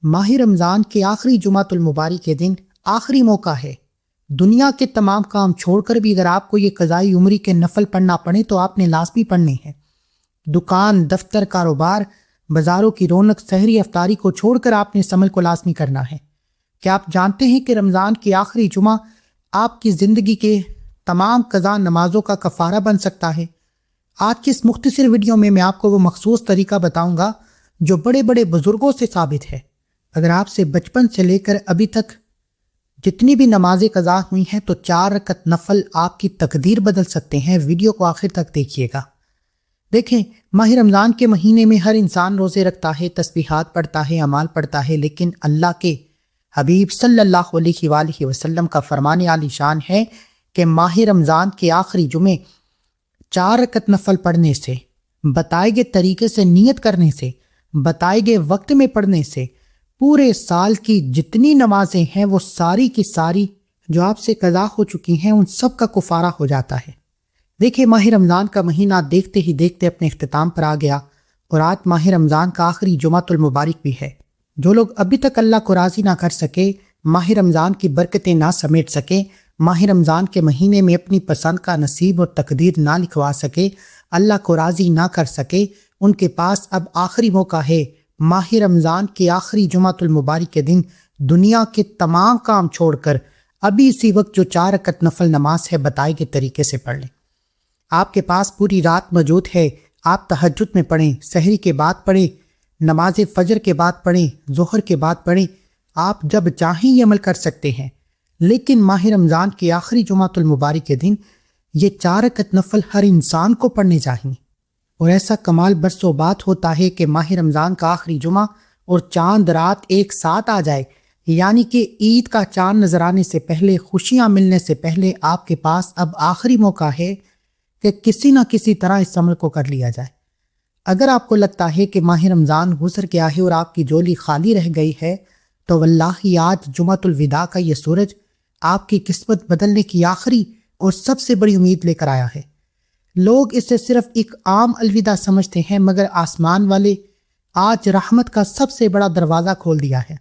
ماہ رمضان کے آخری جمعۃ المبارک کے دن آخری موقع ہے۔ دنیا کے تمام کام چھوڑ کر بھی اگر آپ کو یہ قضائی عمری کے نفل پڑھنا پڑے تو آپ نے لازمی پڑھنے ہیں۔ دکان، دفتر، کاروبار، بازاروں کی رونق، سحری افطاری کو چھوڑ کر آپ نے اس عمل کو لازمی کرنا ہے۔ کیا آپ جانتے ہیں کہ رمضان کی آخری جمعہ آپ کی زندگی کے تمام قضا نمازوں کا کفارہ بن سکتا ہے؟ آج کی اس مختصر ویڈیو میں آپ کو وہ مخصوص طریقہ بتاؤں گا جو بڑے بڑے بزرگوں سے ثابت ہے۔ اگر آپ سے بچپن سے لے کر ابھی تک جتنی بھی نمازیں قضا ہوئی ہیں تو 4 رکعت نفل آپ کی تقدیر بدل سکتے ہیں۔ ویڈیو کو آخر تک دیکھیے گا۔ دیکھیں، ماہ رمضان کے مہینے میں ہر انسان روزے رکھتا ہے، تسبیحات پڑھتا ہے، اعمال پڑھتا ہے، لیکن اللہ کے حبیب صلی اللہ علیہ وآلہ وسلم کا فرمان عالی شان ہے کہ ماہ رمضان کے آخری جمعے 4 رکعت نفل پڑھنے سے، بتائے گئے طریقے سے نیت کرنے سے، بتائے گئے وقت میں پڑھنے سے پورے سال کی جتنی نمازیں ہیں وہ ساری کی ساری جو آپ سے قضا ہو چکی ہیں ان سب کا کفارہ ہو جاتا ہے۔ دیکھیں، ماہ رمضان کا مہینہ دیکھتے ہی دیکھتے اپنے اختتام پر آ گیا اور آج ماہ رمضان کا آخری جمعۃ المبارک بھی ہے۔ جو لوگ ابھی تک اللہ کو راضی نہ کر سکے، ماہ رمضان کی برکتیں نہ سمیٹ سکے، ماہ رمضان کے مہینے میں اپنی پسند کا نصیب اور تقدیر نہ لکھوا سکے، اللہ کو راضی نہ کر سکے، ان کے پاس اب آخری موقع ہے۔ ماہ رمضان کے آخری جمعۃ المبارک کے دن دنیا کے تمام کام چھوڑ کر ابھی اسی وقت جو 4 رکعت نفل نماز ہے بتائے گئے طریقے سے پڑھ لیں۔ آپ کے پاس پوری رات موجود ہے، آپ تہجد میں پڑھیں، سحری کے بعد پڑھیں، نماز فجر کے بعد پڑھیں، ظہر کے بعد پڑھیں، آپ جب چاہیں یہ عمل کر سکتے ہیں۔ لیکن ماہ رمضان کے آخری جمعۃ المبارک کے دن یہ 4 رکعت نفل ہر انسان کو پڑھنے چاہیے، اور ایسا کمال برسوں بات ہوتا ہے کہ ماہ رمضان کا آخری جمعہ اور چاند رات ایک ساتھ آ جائے، یعنی کہ عید کا چاند نظر آنے سے پہلے، خوشیاں ملنے سے پہلے آپ کے پاس اب آخری موقع ہے کہ کسی نہ کسی طرح اس عمل کو کر لیا جائے۔ اگر آپ کو لگتا ہے کہ ماہ رمضان گزر گیا ہے اور آپ کی جولی خالی رہ گئی ہے تو واللہ آج جمعۃ الوداع کا یہ سورج آپ کی قسمت بدلنے کی آخری اور سب سے بڑی امید لے کر آیا ہے۔ لوگ اسے صرف ایک عام الوداع سمجھتے ہیں، مگر آسمان والے آج رحمت کا سب سے بڑا دروازہ کھول دیا ہے۔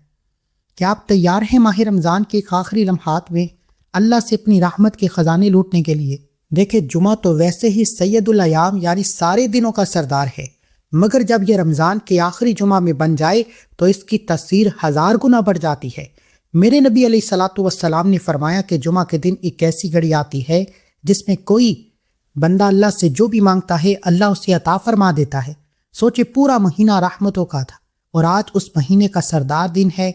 کیا آپ تیار ہیں ماہ رمضان کے ایک آخری لمحات میں اللہ سے اپنی رحمت کے خزانے لوٹنے کے لیے؟ دیکھیں، جمعہ تو ویسے ہی سید الایام یعنی سارے دنوں کا سردار ہے، مگر جب یہ رمضان کے آخری جمعہ میں بن جائے تو اس کی تاثیر 1000 گنا بڑھ جاتی ہے۔ میرے نبی علیہ الصلوۃ والسلام نے فرمایا کہ جمعہ کے دن ایک ایسی گھڑی آتی ہے جس میں کوئی بندہ اللہ سے جو بھی مانگتا ہے اللہ اسے عطا فرما دیتا ہے۔ سوچے، پورا مہینہ رحمتوں کا تھا اور آج اس مہینے کا سردار دن ہے۔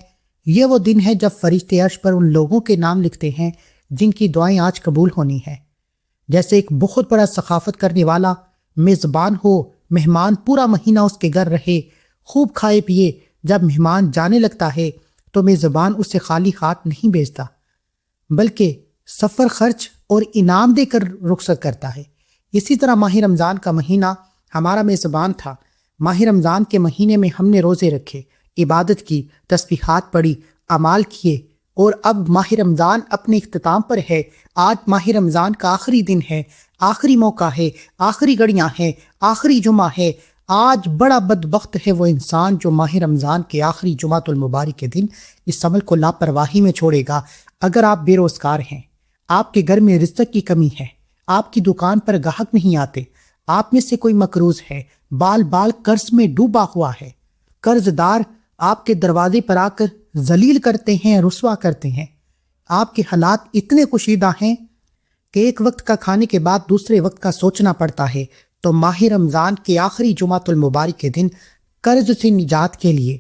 یہ وہ دن ہے جب فرشتے عرش پر ان لوگوں کے نام لکھتے ہیں جن کی دعائیں آج قبول ہونی ہیں۔ جیسے ایک بہت بڑا سخاوت کرنے والا میزبان ہو، مہمان پورا مہینہ اس کے گھر رہے، خوب کھائے پیے، جب مہمان جانے لگتا ہے تو میزبان اسے خالی ہاتھ نہیں بھیجتا بلکہ سفر خرچ اور انعام دے کر رخصت کرتا ہے۔ اسی طرح ماہ رمضان کا مہینہ ہمارا میزبان تھا۔ ماہ رمضان کے مہینے میں ہم نے روزے رکھے، عبادت کی، تسبیحات پڑھی، اعمال کیے، اور اب ماہ رمضان اپنے اختتام پر ہے۔ آج ماہ رمضان کا آخری دن ہے، آخری موقع ہے، آخری گھڑیاں ہیں، آخری جمعہ ہے۔ آج بڑا بدبخت ہے وہ انسان جو ماہ رمضان کے آخری جمعۃ المبارک کے دن اس عمل کو لاپرواہی میں چھوڑے گا۔ اگر آپ بے روزگار ہیں، آپ کے گھر میں رزق کی کمی ہے، آپ کی دکان پر گاہک نہیں آتے، آپ میں سے کوئی مقروض ہے، بال بال قرض میں ڈوبا ہوا ہے، قرض دار آپ کے دروازے پر آ کر ذلیل کرتے ہیں، رسوا کرتے ہیں، آپ کے حالات اتنے کشیدہ ہیں کہ ایک وقت کا کھانے کے بعد دوسرے وقت کا سوچنا پڑتا ہے، تو ماہ رمضان کے آخری جمعۃ المبارک کے دن قرض سے نجات کے لیے،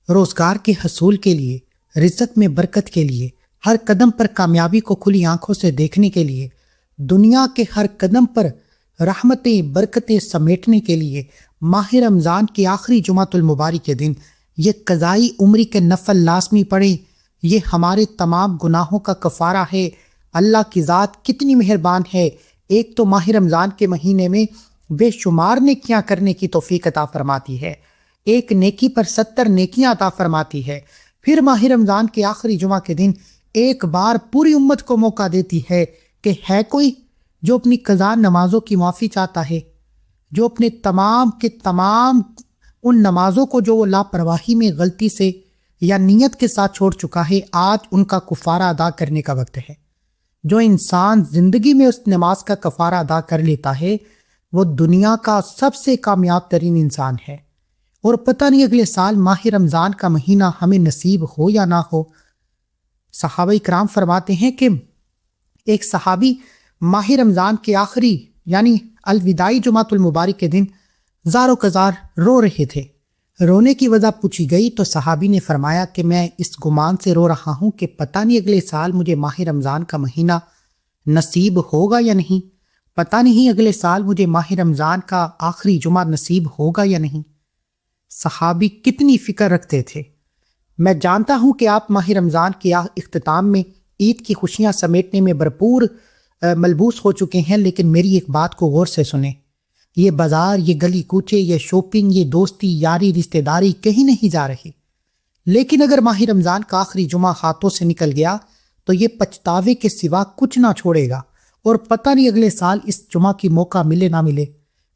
روزگار کے حصول کے لیے، رزق میں برکت کے لیے، ہر قدم پر کامیابی کو کھلی آنکھوں سے دیکھنے کے لیے، دنیا کے ہر قدم پر رحمتیں برکتیں سمیٹنے کے لیے ماہ رمضان کے آخری جمعۃ المبارک کے دن یہ قضائی عمری کے نفل لازمی پڑھیں۔ یہ ہمارے تمام گناہوں کا کفارہ ہے۔ اللہ کی ذات کتنی مہربان ہے، ایک تو ماہ رمضان کے مہینے میں بے شمار نیکیاں کرنے کی توفیق عطا فرماتی ہے، ایک نیکی پر 70 نیکیاں عطا فرماتی ہے، پھر ماہ رمضان کے آخری جمعہ کے دن ایک بار پوری امت کو موقع دیتی ہے کہ ہے کوئی جو اپنی قضا نمازوں کی معافی چاہتا ہے، جو اپنے تمام کے تمام ان نمازوں کو جو وہ لاپرواہی میں غلطی سے یا نیت کے ساتھ چھوڑ چکا ہے، آج ان کا کفارہ ادا کرنے کا وقت ہے۔ جو انسان زندگی میں اس نماز کا کفارہ ادا کر لیتا ہے وہ دنیا کا سب سے کامیاب ترین انسان ہے، اور پتہ نہیں اگلے سال ماہ رمضان کا مہینہ ہمیں نصیب ہو یا نہ ہو۔ صحابہ کرام فرماتے ہیں کہ ایک صحابی ماہ رمضان کے آخری یعنی الوداعی جمعۃ المبارک کے دن زار و کزار رو رہے تھے۔ رونے کی وجہ پوچھی گئی تو صحابی نے فرمایا کہ میں اس گمان سے رو رہا ہوں کہ پتہ نہیں اگلے سال مجھے ماہ رمضان کا مہینہ نصیب ہوگا یا نہیں، پتہ نہیں اگلے سال مجھے ماہ رمضان کا آخری جمعہ نصیب ہوگا یا نہیں۔ صحابی کتنی فکر رکھتے تھے۔ میں جانتا ہوں کہ آپ ماہ رمضان کے اختتام میں عید کی خوشیاں سمیٹنے میں بھرپور ملبوس ہو چکے ہیں، لیکن میری ایک بات کو غور سے سنیں۔ یہ بازار، یہ گلی کوچے، یہ شاپنگ، یہ دوستی یاری رشتہ داری کہیں نہیں جا رہی، لیکن اگر ماہ رمضان کا آخری جمعہ ہاتھوں سے نکل گیا تو یہ پچھتاوے کے سوا کچھ نہ چھوڑے گا، اور پتہ نہیں اگلے سال اس جمعہ کی موقع ملے نہ ملے۔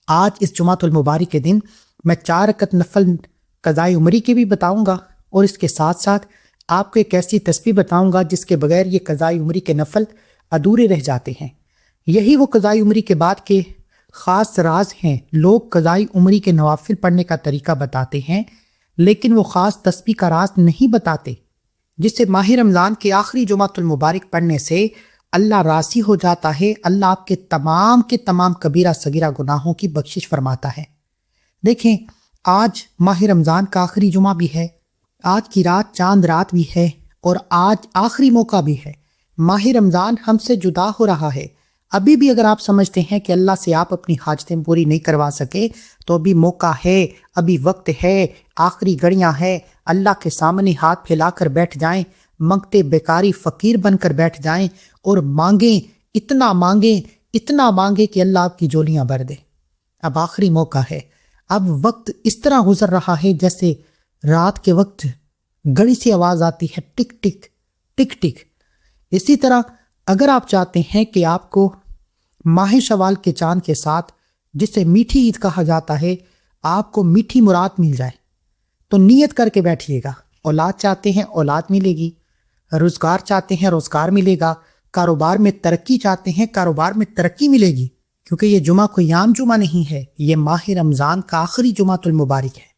آج اس جمعۃ المبارک کے دن میں 4 رکعت نفل قضائے عمری کی بھی بتاؤں گا، اور اس کے ساتھ ساتھ آپ کو ایک ایسی تسبیح بتاؤں گا جس کے بغیر یہ قضائے عمری کے نفل ادھورے رہ جاتے ہیں۔ یہی وہ قضائے عمری کے بعد کے خاص راز ہیں۔ لوگ قضائے عمری کے نوافل پڑھنے کا طریقہ بتاتے ہیں، لیکن وہ خاص تسبیح کا راز نہیں بتاتے، جس سے ماہ رمضان کے آخری جمعۃ المبارک پڑھنے سے اللہ راضی ہو جاتا ہے، اللہ آپ کے تمام کبیرہ صغیرہ گناہوں کی بخشش فرماتا ہے۔ دیکھیں، آج ماہ رمضان کا آخری جمعہ بھی ہے، آج کی رات چاند رات بھی ہے، اور آج آخری موقع بھی ہے۔ ماہ رمضان ہم سے جدا ہو رہا ہے۔ ابھی بھی اگر آپ سمجھتے ہیں کہ اللہ سے آپ اپنی حاجتیں پوری نہیں کروا سکے تو ابھی موقع ہے، ابھی وقت ہے، آخری گھڑیاں ہیں۔ اللہ کے سامنے ہاتھ پھیلا کر بیٹھ جائیں، منگتے بیکاری فقیر بن کر بیٹھ جائیں، اور مانگیں، اتنا مانگیں کہ اللہ آپ کی جولیاں بھر دے۔ اب آخری موقع ہے۔ اب وقت اس طرح گزر رہا ہے جیسے رات کے وقت گھڑی سے آواز آتی ہے، ٹک ٹک ٹک ٹک۔ اسی طرح اگر آپ چاہتے ہیں کہ آپ کو ماہ شوال کے چاند کے ساتھ، جسے میٹھی عید کہا جاتا ہے، آپ کو میٹھی مراد مل جائے تو نیت کر کے بیٹھیے گا۔ اولاد چاہتے ہیں اولاد ملے گی، روزگار چاہتے ہیں روزگار ملے گا، کاروبار میں ترقی چاہتے ہیں کاروبار میں ترقی ملے گی، کیونکہ یہ جمعہ کوئی عام جمعہ نہیں ہے، یہ ماہ رمضان کا آخری جمعۃ المبارک ہے،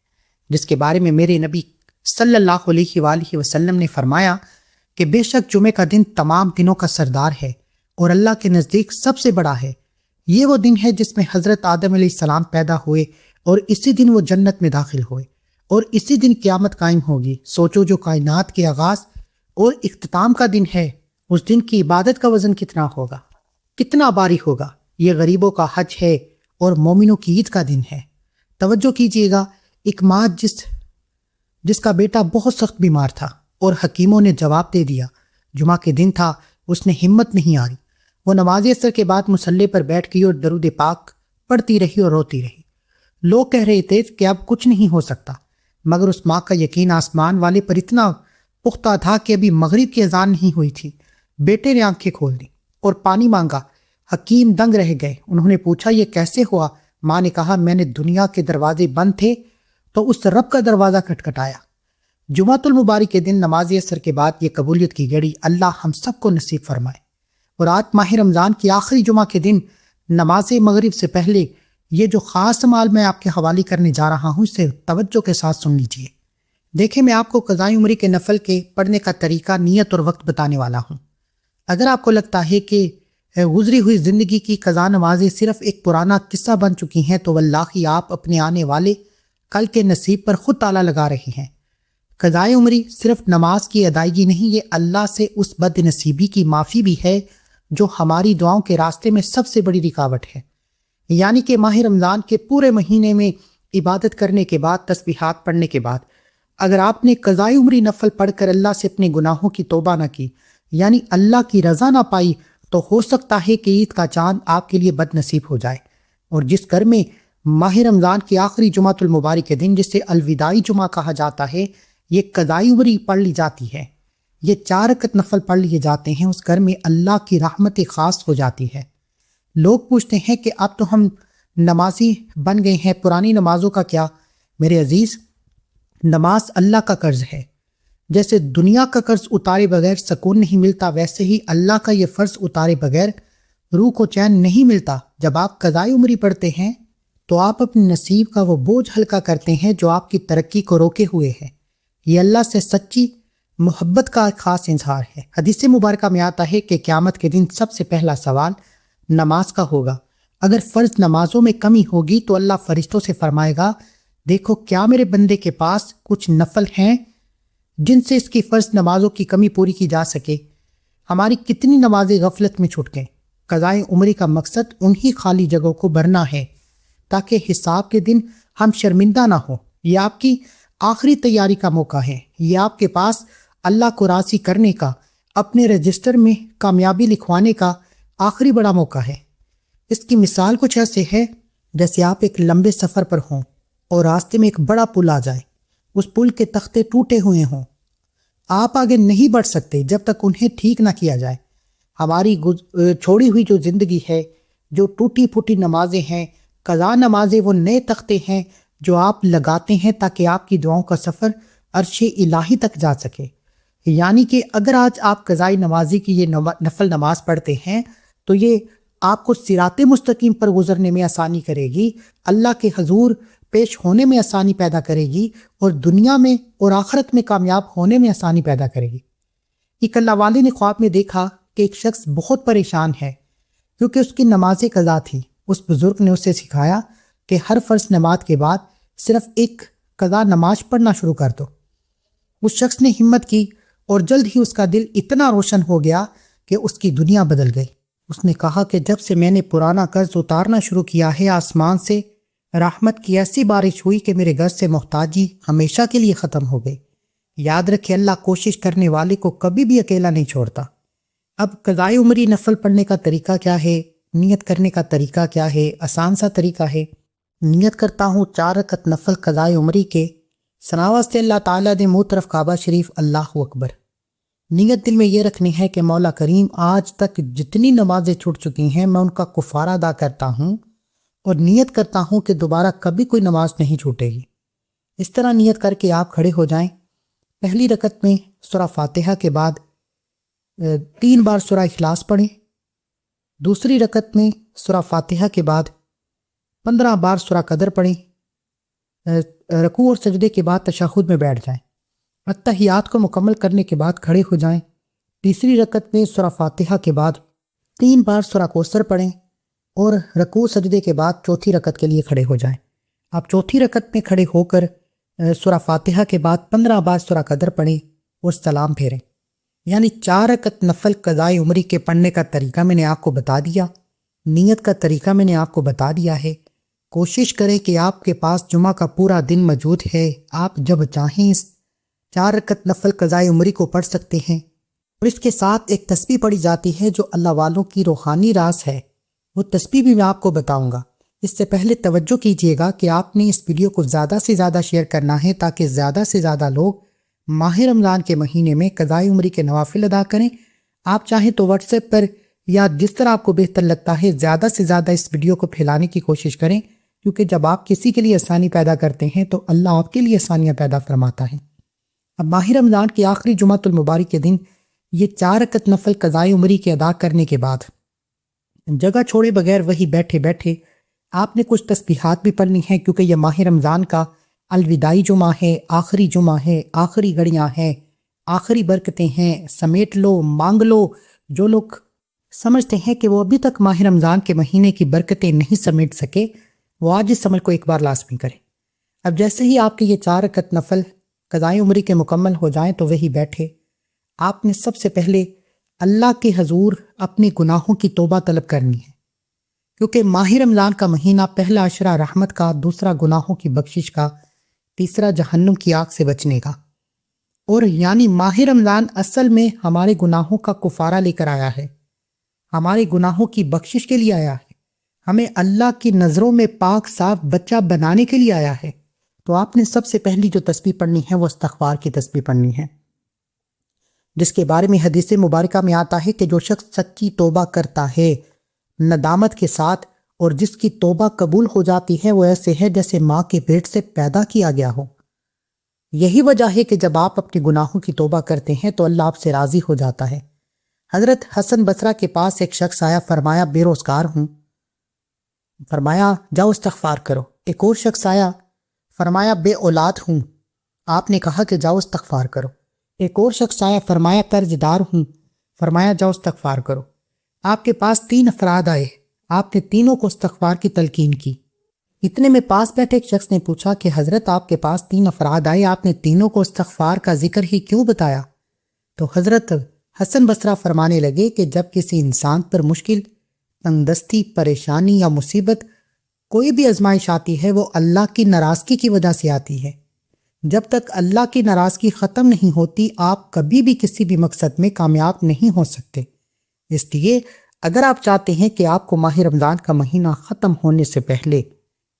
جس کے بارے میں میرے نبی صلی اللہ علیہ وآلہ وسلم نے فرمایا کہ بے شک جمعے کا دن تمام دنوں کا سردار ہے اور اللہ کے نزدیک سب سے بڑا ہے۔ یہ وہ دن ہے جس میں حضرت آدم علیہ السلام پیدا ہوئے، اور اسی دن وہ جنت میں داخل ہوئے، اور اسی دن قیامت قائم ہوگی۔ سوچو، جو کائنات کے آغاز اور اختتام کا دن ہے، اس دن کی عبادت کا وزن کتنا ہوگا، کتنا بھاری ہوگا۔ یہ غریبوں کا حج ہے اور مومنوں کی عید کا دن ہے۔ توجہ کیجیے گا، ایک ماں جس کا بیٹا بہت سخت بیمار تھا اور حکیموں نے جواب دے دیا، جمعہ کے دن تھا، اس نے ہمت نہیں ہاری، وہ نماز عصر کے بعد مصلی پر بیٹھ گئی اور درود پاک پڑھتی رہی اور روتی رہی۔ لوگ کہہ رہے تھے کہ اب کچھ نہیں ہو سکتا، مگر اس ماں کا یقین آسمان والے پر اتنا پختہ تھا کہ ابھی مغرب کی اذان نہیں ہوئی تھی، بیٹے نے آنکھیں کھول دی اور پانی مانگا۔ حکیم دنگ رہ گئے، انہوں نے پوچھا یہ کیسے ہوا؟ ماں نے کہا میں نے دنیا کے دروازے بند تھے تو اس رب کا دروازہ کھٹکھٹایا۔ جمعۃ المبارک کے دن نماز عصر کے بعد یہ قبولیت کی گھڑی اللہ ہم سب کو نصیب فرمائے۔ اور آج ماہ رمضان کی آخری جمعہ کے دن نماز مغرب سے پہلے یہ جو خاص عمال میں آپ کے حوالے کرنے جا رہا ہوں، اسے توجہ کے ساتھ سن لیجئے۔ دیکھیں، میں آپ کو قضائے عمری کے نفل کے پڑھنے کا طریقہ، نیت اور وقت بتانے والا ہوں۔ اگر آپ کو لگتا ہے کہ گزری ہوئی زندگی کی قضا نمازیں صرف ایک پرانا قصہ بن چکی ہیں تو واللہ آپ اپنے آنے والے کل کے نصیب پر خود تالا لگا رہے ہیں۔ قضائے عمری صرف نماز کی ادائیگی نہیں، یہ اللہ سے اس بد نصیبی کی معافی بھی ہے جو ہماری دعاؤں کے راستے میں سب سے بڑی رکاوٹ ہے۔ یعنی کہ ماہ رمضان کے پورے مہینے میں عبادت کرنے کے بعد، تسبیحات پڑھنے کے بعد، اگر آپ نے قضائے عمری نفل پڑھ کر اللہ سے اپنے گناہوں کی توبہ نہ کی، یعنی اللہ کی رضا نہ پائی، تو ہو سکتا ہے کہ عید کا چاند آپ کے لیے بد نصیب ہو جائے۔ اور جس گھر میں ماہ رمضان کی آخری جمعۃ المبارک کے دن، جسے الوداعی جمعہ کہا جاتا ہے، یہ قضائے عمری پڑھ لی جاتی ہے، یہ 4 رکعت نفل پڑھ لیے جاتے ہیں، اس گھر میں اللہ کی رحمت خاص ہو جاتی ہے۔ لوگ پوچھتے ہیں کہ اب تو ہم نمازی بن گئے ہیں، پرانی نمازوں کا کیا؟ میرے عزیز، نماز اللہ کا قرض ہے۔ جیسے دنیا کا قرض اتارے بغیر سکون نہیں ملتا، ویسے ہی اللہ کا یہ فرض اتارے بغیر روح کو چین نہیں ملتا۔ جب آپ قضائے عمری پڑھتے ہیں تو آپ اپنے نصیب کا وہ بوجھ ہلکا کرتے ہیں جو آپ کی ترقی کو روکے ہوئے ہے۔ یہ اللہ سے سچی محبت کا خاص اظہار ہے۔ حدیث مبارکہ میں آتا ہے کہ قیامت کے دن سب سے پہلا سوال نماز کا ہوگا۔ اگر فرض نمازوں میں کمی ہوگی تو اللہ فرشتوں سے فرمائے گا، دیکھو کیا میرے بندے کے پاس کچھ نفل ہیں جن سے اس کی فرض نمازوں کی کمی پوری کی جا سکے؟ ہماری کتنی نمازیں غفلت میں چھوٹ گئیں۔ قضائے عمری کا مقصد انہی خالی جگہوں کو بھرنا ہے تاکہ حساب کے دن ہم شرمندہ نہ ہوں۔ یہ آپ کی آخری تیاری کا موقع ہے۔ یہ آپ کے پاس اللہ کو راضی کرنے کا، اپنے رجسٹر میں کامیابی لکھوانے کا آخری بڑا موقع ہے۔ اس کی مثال کچھ ایسے ہے جیسے آپ ایک لمبے سفر پر ہوں اور راستے میں ایک بڑا پل آ جائے، اس پل کے تختے ٹوٹے ہوئے ہوں، آپ آگے نہیں بڑھ سکتے جب تک انہیں ٹھیک نہ کیا جائے۔ ہماری چھوڑی ہوئی جو زندگی ہے، جو ٹوٹی پھوٹی نمازیں ہیں، قضا نمازیں، وہ نئے تختے ہیں جو آپ لگاتے ہیں تاکہ آپ کی دعاؤں کا سفر عرش الہی تک جا سکے۔ یعنی کہ اگر آج آپ قضائی نمازی کی یہ نفل نماز پڑھتے ہیں تو یہ آپ کو صراط مستقیم پر گزرنے میں آسانی کرے گی، اللہ کے حضور پیش ہونے میں آسانی پیدا کرے گی، اور دنیا میں اور آخرت میں کامیاب ہونے میں آسانی پیدا کرے گی۔ ایک اللہ والے نے خواب میں دیکھا کہ ایک شخص بہت پریشان ہے کیونکہ اس کی نماز قضا تھی۔ اس بزرگ نے اسے سکھایا کہ ہر فرض نماز کے بعد صرف ایک قضا نماز پڑھنا شروع کر دو۔ اس شخص نے ہمت کی اور جلد ہی اس کا دل اتنا روشن ہو گیا کہ اس کی دنیا بدل گئی۔ اس نے کہا کہ جب سے میں نے پرانا قرض اتارنا شروع کیا ہے، آسمان سے رحمت کی ایسی بارش ہوئی کہ میرے گھر سے محتاجی ہمیشہ کے لیے ختم ہو گئی۔ یاد رکھے، اللہ کوشش کرنے والے کو کبھی بھی اکیلا نہیں چھوڑتا۔ اب قضائے عمری نفل پڑھنے کا طریقہ کیا ہے؟ نیت کرنے کا طریقہ کیا ہے؟ آسان سا طریقہ ہے۔ نیت کرتا ہوں 4 رکعت نفل قضائے عمری کے، سناواز سے اللہ تعالیٰ دے منہ طرف کعبہ شریف، اللہ اکبر۔ نیت دل میں یہ رکھنی ہے کہ مولا کریم، آج تک جتنی نمازیں چھوٹ چکی ہیں میں ان کا کفارہ ادا کرتا ہوں اور نیت کرتا ہوں کہ دوبارہ کبھی کوئی نماز نہیں چھوٹے گی۔ اس طرح نیت کر کے آپ کھڑے ہو جائیں۔ پہلی رکعت میں سورہ فاتحہ کے بعد 3 بار سورہ اخلاص پڑھیں۔ دوسری رکعت میں سورہ فاتحہ کے بعد 15 بار سورہ قدر پڑھیں۔ رکوع اور سجدے کے بعد تشہد میں بیٹھ جائیں۔ اتحیات کو مکمل کرنے کے بعد کھڑے ہو جائیں۔ تیسری رکعت میں سورہ فاتحہ کے بعد 3 بار سورہ کوثر پڑھیں اور رکوع سجدے کے بعد چوتھی رکعت کے لیے کھڑے ہو جائیں۔ آپ چوتھی رکعت میں کھڑے ہو کر سورہ فاتحہ کے بعد 15 بار سورہ قدر پڑھیں اور سلام پھیریں۔ یعنی 4 رکعت نفل قضائے عمری کے پڑھنے کا طریقہ میں نے آپ کو بتا دیا، نیت کا طریقہ میں نے آپ کو بتا دیا ہے۔ کوشش کریں کہ آپ کے پاس جمعہ کا پورا دن موجود ہے، آپ جب چاہیں 4 رکعت نفل قضائے عمری کو پڑھ سکتے ہیں۔ اور اس کے ساتھ ایک تسبیح پڑھی جاتی ہے جو اللہ والوں کی روحانی راز ہے، وہ تسبیح بھی میں آپ کو بتاؤں گا۔ اس سے پہلے توجہ کیجیے گا کہ آپ نے اس ویڈیو کو زیادہ سے زیادہ شیئر کرنا ہے تاکہ زیادہ سے زیادہ لوگ ماہ رمضان کے مہینے میں قضائے عمری کے نوافل ادا کریں۔ آپ چاہیں تو واٹس ایپ پر یا جس طرح آپ کو بہتر لگتا ہے زیادہ سے زیادہ اس ویڈیو کو پھیلانے کی کوشش کریں، کیونکہ جب آپ کسی کے لیے آسانی پیدا کرتے ہیں تو اللہ آپ کے لیے آسانیاں پیدا فرماتا ہے۔ اب ماہ رمضان کے آخری جمعۃ المبارک کے دن یہ 4 رکعت نفل قضائے عمری کے ادا کرنے کے بعد جگہ چھوڑے بغیر وہی بیٹھے بیٹھے آپ نے کچھ تسبیحات بھی پڑھنی ہیں، کیونکہ یہ ماہ رمضان کا الوداعی جمعہ ہے، آخری جمعہ ہے، آخری گھڑیاں ہیں، آخری برکتیں ہیں۔ سمیٹ لو، مانگ لو۔ جو لوگ سمجھتے ہیں کہ وہ ابھی تک ماہ رمضان کے مہینے کی برکتیں نہیں سمیٹ سکے، وہ آج اس عمل کو ایک بار لازمی کریں۔ اب جیسے ہی آپ کے یہ 4 رکعت نفل قضائے عمری کے مکمل ہو جائیں تو وہی بیٹھے آپ نے سب سے پہلے اللہ کے حضور اپنے گناہوں کی توبہ طلب کرنی ہے، کیونکہ ماہ رمضان کا مہینہ پہلا عشرہ رحمت کا، دوسرا گناہوں کی بخشش کا، تیسرا جہنم کی آگ سے بچنے کا۔ اور یعنی ماہ رمضان اصل میں ہمارے گناہوں کا کفارہ لے کر آیا ہے، ہمارے گناہوں کی بخشش کے لیے آیا ہے، ہمیں اللہ کی نظروں میں پاک صاف بچہ بنانے کے لیے آیا ہے۔ تو آپ نے سب سے پہلی جو تسبیح پڑھنی ہے وہ استغفار کی تسبیح پڑھنی ہے، جس کے بارے میں حدیث مبارکہ میں آتا ہے کہ جو شخص سچی توبہ کرتا ہے ندامت کے ساتھ اور جس کی توبہ قبول ہو جاتی ہے، وہ ایسے ہے جیسے ماں کے پیٹ سے پیدا کیا گیا ہو۔ یہی وجہ ہے کہ جب آپ اپنے گناہوں کی توبہ کرتے ہیں تو اللہ آپ سے راضی ہو جاتا ہے۔ حضرت حسن بصرہ کے پاس ایک شخص آیا، فرمایا بے روزگار ہوں، فرمایا جاؤ استغفار کرو۔ ایک اور شخص آیا، فرمایا بے اولاد ہوں، آپ نے کہا کہ جاؤ استغفار کرو۔ ایک اور شخص آیا، فرمایا قرض دار ہوں، فرمایا جاؤ استغفار کرو۔ آپ کے پاس 3 افراد آئے، آپ نے تینوں کو استغفار کی تلقین کی۔ اتنے میں پاس بیٹھے ایک شخص نے پوچھا کہ حضرت آپ کے پاس 3 افراد آئے، آپ نے تینوں کو استغفار کا ذکر ہی کیوں بتایا؟ تو حضرت حسن بصرہ فرمانے لگے کہ جب کسی انسان پر مشکل، تنگدستی، پریشانی یا مصیبت، کوئی بھی آزمائش آتی ہے وہ اللہ کی ناراضگی کی وجہ سے آتی ہے۔ جب تک اللہ کی ناراضگی ختم نہیں ہوتی آپ کبھی بھی کسی بھی مقصد میں کامیاب نہیں ہو سکتے۔ اس لیے اگر آپ چاہتے ہیں کہ آپ کو ماہ رمضان کا مہینہ ختم ہونے سے پہلے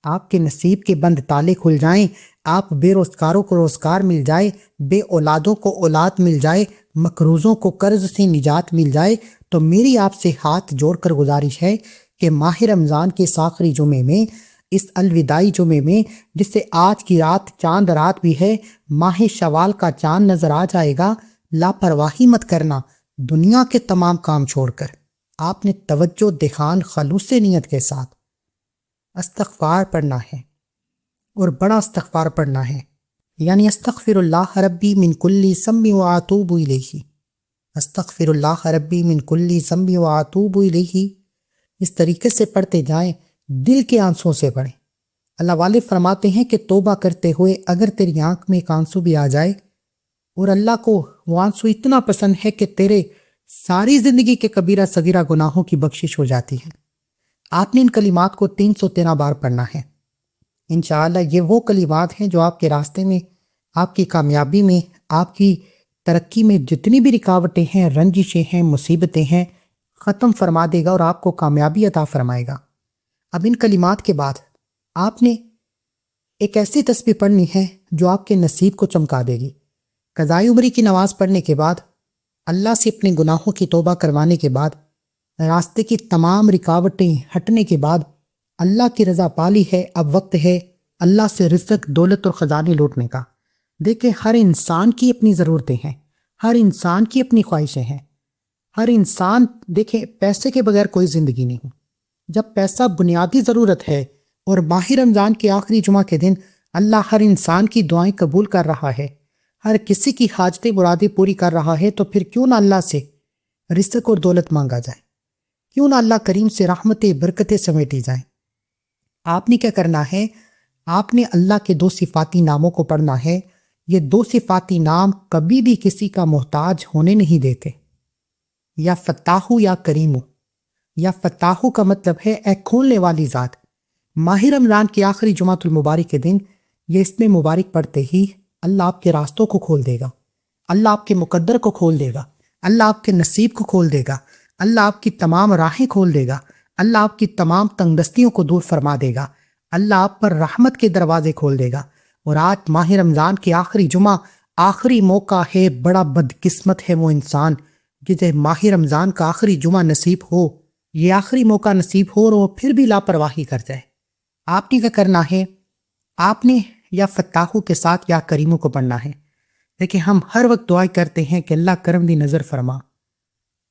آپ کے نصیب کے بند تالے کھل جائیں، آپ بے روزگاروں کو روزگار مل جائے، بے اولادوں کو اولاد مل جائے، مقروضوں کو قرض سے نجات مل جائے، تو میری آپ سے ہاتھ جوڑ کر گزارش ہے کہ ماہ رمضان کے اس آخری جمعے میں، اس الوداعی جمعے میں، جس سے آج کی رات چاند رات بھی ہے، ماہ شوال کا چاند نظر آ جائے گا، لاپرواہی مت کرنا۔ دنیا کے تمام کام چھوڑ کر آپ نے توجہ، دھیان، خلوص نیت کے ساتھ استغفار پڑھنا ہے، اور بڑا استغفار پڑھنا ہے، یعنی استغفر اللہ ربی من کل ذنب واتوب الیہ، استغفر اللہ ربی من کل ذنب واتوب الیہ۔ اس طریقے سے پڑھتے جائیں، دل کے آنسوں سے پڑھیں۔ اللہ والے فرماتے ہیں کہ توبہ کرتے ہوئے اگر تیری آنکھ میں ایک آنسو بھی آ جائے، اور اللہ کو وہ آنسو اتنا پسند ہے کہ تیرے ساری زندگی کے کبیرہ صغیرہ گناہوں کی بخشش ہو جاتی ہے۔ آپ نے ان کلمات کو 313 بار پڑھنا ہے۔ انشاءاللہ یہ وہ کلمات ہیں جو آپ کے راستے میں، آپ کی کامیابی میں، آپ کی ترقی میں جتنی بھی رکاوٹیں ہیں، رنجشیں ہیں، مصیبتیں ہیں، ختم فرما دے گا اور آپ کو کامیابی عطا فرمائے گا۔ اب ان کلمات کے بعد آپ نے ایک ایسی تسبیح پڑھنی ہے جو آپ کے نصیب کو چمکا دے گی۔ قضاء عمری کی نماز پڑھنے کے بعد، اللہ سے اپنے گناہوں کی توبہ کروانے کے بعد، راستے کی تمام رکاوٹیں ہٹنے کے بعد، اللہ کی رضا پالی ہے، اب وقت ہے اللہ سے رزق، دولت اور خزانے لوٹنے کا۔ دیکھیں ہر انسان کی اپنی ضرورتیں ہیں، ہر انسان کی اپنی خواہشیں ہیں، ہر انسان، دیکھیں پیسے کے بغیر کوئی زندگی نہیں۔ جب پیسہ بنیادی ضرورت ہے اور ماہ رمضان کے آخری جمعہ کے دن اللہ ہر انسان کی دعائیں قبول کر رہا ہے، ہر کسی کی حاجتیں مرادیں پوری کر رہا ہے، تو پھر کیوں نہ اللہ سے رزق اور دولت مانگا جائے، کیوں نہ اللہ کریم سے رحمتیں، برکتیں سمیٹی جائیں۔ آپ نے کیا کرنا ہے؟ آپ نے اللہ کے 2 صفاتی ناموں کو پڑھنا ہے۔ یہ 2 صفاتی نام کبھی بھی کسی کا محتاج ہونے نہیں دیتے، یا فتاحو یا کریمو۔ یا فتاحو کا مطلب ہے اے کھولنے والی ذات۔ ماہ رمضان کی آخری جمعۃ المبارک کے دن یہ اسم مبارک پڑھتے ہی اللہ آپ کے راستوں کو کھول دے گا، اللہ آپ کے مقدر کو کھول دے گا، اللہ آپ کے نصیب کو کھول دے گا، اللہ آپ کی تمام راہیں کھول دے گا، اللہ آپ کی تمام تنگدستیوں کو دور فرما دے گا، اللہ آپ پر رحمت کے دروازے کھول دے گا۔ اور آج ماہ رمضان کے آخری جمعہ، آخری موقع ہے۔ بڑا بدقسمت ہے وہ انسان جسے ماہ رمضان کا آخری جمعہ نصیب ہو، یہ آخری موقع نصیب ہو اور وہ پھر بھی لاپرواہی کر جائے۔ آپ نے کیا کرنا ہے؟ آپ نے یا فتاحو کے ساتھ یا کریموں کو پڑھنا ہے۔ لیکن ہم ہر وقت دعائیں کرتے ہیں کہ اللہ کرم دی نظر فرما،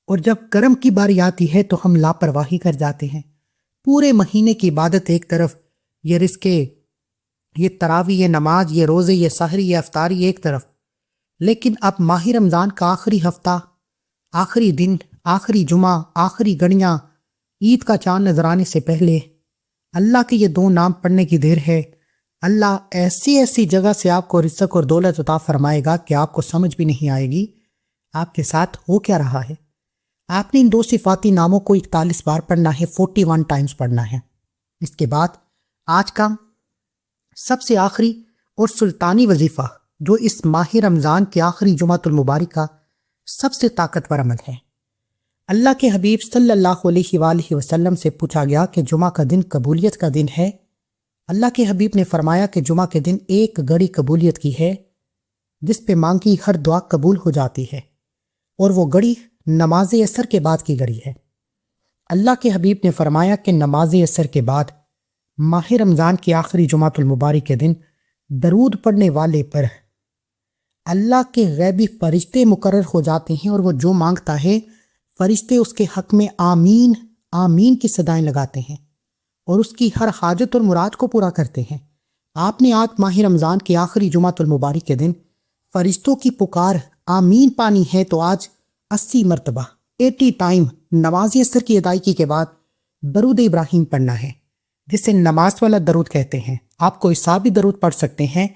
اور جب کرم کی باری آتی ہے تو ہم لاپرواہی کر جاتے ہیں۔ پورے مہینے کی عبادت ایک طرف، یہ رزقے، یہ تراویح، یہ نماز، یہ روزے، یہ سحری، یہ افطاری ایک طرف، لیکن اب ماہ رمضان کا آخری ہفتہ، آخری دن، آخری جمعہ، آخری گھڑیاں، عید کا چاند نظر آنے سے پہلے اللہ کے یہ 2 نام پڑھنے کی دیر ہے۔ اللہ ایسی ایسی جگہ سے آپ کو رزق اور دولت عطا فرمائے گا کہ آپ کو سمجھ بھی نہیں آئے گی آپ کے ساتھ ہو کیا رہا ہے۔ آپ نے ان 2 صفاتی ناموں کو 41 بار پڑھنا ہے، 41 ٹائمز پڑھنا ہے۔ اس کے بعد آج کا سب سے آخری اور سلطانی وظیفہ، جو اس ماہ رمضان کے آخری جمعۃ المبارک کا سب سے طاقتور عمل ہے۔ اللہ کے حبیب صلی اللہ علیہ وآلہ وسلم سے پوچھا گیا کہ جمعہ کا دن قبولیت کا دن ہے؟ اللہ کے حبیب نے فرمایا کہ جمعہ کے دن ایک گھڑی قبولیت کی ہے جس پہ مانگی ہر دعا قبول ہو جاتی ہے، اور وہ گھڑی نماز عصر کے بعد کی گھڑی ہے۔ اللہ کے حبیب نے فرمایا کہ نماز عصر کے بعد ماہ رمضان کی آخری جمعۃ المبارک کے دن درود پڑھنے والے پر اللہ کے غیبی فرشتے مقرر ہو جاتے ہیں اور وہ جو مانگتا ہے فرشتے اس کے حق میں آمین آمین کی صدائیں لگاتے ہیں اور اس کی ہر حاجت اور مراد کو پورا کرتے ہیں۔ آپ نے آج ماہ رمضان کے آخری جمعۃ المبارک کے دن فرشتوں کی پکار آمین پانی ہے تو آج 80 مرتبہ 80 ٹائم نماز عصر کی ادائیگی کے بعد درود ابراہیم پڑھنا ہے، جسے نماز والا درود کہتے ہیں۔ آپ کوئی سا بھی درود پڑھ سکتے ہیں،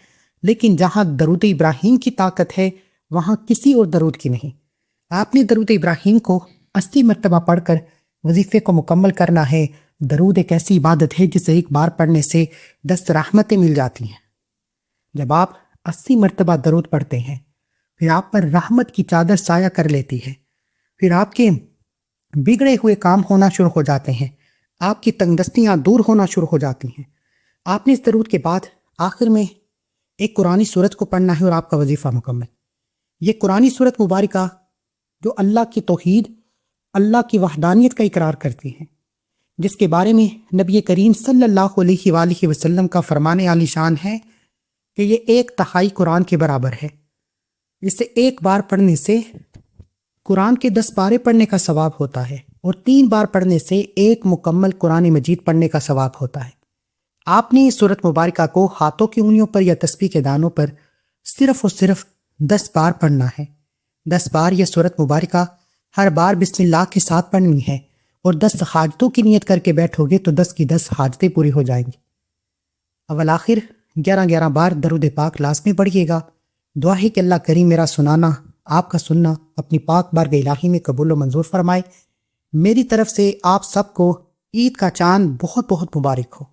لیکن جہاں درود ابراہیم کی طاقت ہے وہاں کسی اور درود کی نہیں۔ آپ نے درود ابراہیم کو 80 مرتبہ پڑھ کر وظیفے کو مکمل کرنا ہے۔ درود ایک ایسی عبادت ہے جسے ایک بار پڑھنے سے 10 رحمتیں مل جاتی ہیں۔ جب آپ 80 مرتبہ درود پڑھتے ہیں پھر آپ پر رحمت کی چادر سایہ کر لیتی ہے، پھر آپ کے بگڑے ہوئے کام ہونا شروع ہو جاتے ہیں، آپ کی تنگ دستیاں دور ہونا شروع ہو جاتی ہیں۔ آپ نے اس درود کے بعد آخر میں ایک قرآنی سورت کو پڑھنا ہے اور آپ کا وظیفہ مکمل۔ یہ قرآنی سورت مبارکہ جو اللہ کی توحید، اللہ کی وحدانیت کا اقرار کرتی ہے، جس کے بارے میں نبی کریم صلی اللہ علیہ وآلہ وسلم کا فرمان عالی شان ہے کہ یہ 1/3 قرآن کے برابر ہے۔ اسے ایک بار پڑھنے سے قرآن کے 10 پارے پڑھنے کا ثواب ہوتا ہے اور 3 بار پڑھنے سے ایک مکمل قرآن مجید پڑھنے کا ثواب ہوتا ہے۔ آپ نے اس سورت مبارکہ کو ہاتھوں کی انگلیوں پر یا تسبیح کے دانوں پر صرف اور صرف 10 بار پڑھنا ہے۔ 10 بار یہ سورت مبارکہ ہر بار بسم اللہ کے ساتھ پڑھنی ہے اور 10 حاجتوں کی نیت کر کے بیٹھو گے تو 10 کی 10 حاجتیں پوری ہو جائیں گی۔ اول آخر 11 بار درود پاک لازمی پڑھیے گا۔ دعا ہے کہ اللہ کریم میرا سنانا، آپ کا سننا اپنی پاک بارگاہ الہی میں قبول و منظور فرمائے۔ میری طرف سے آپ سب کو عید کا چاند بہت بہت مبارک ہو۔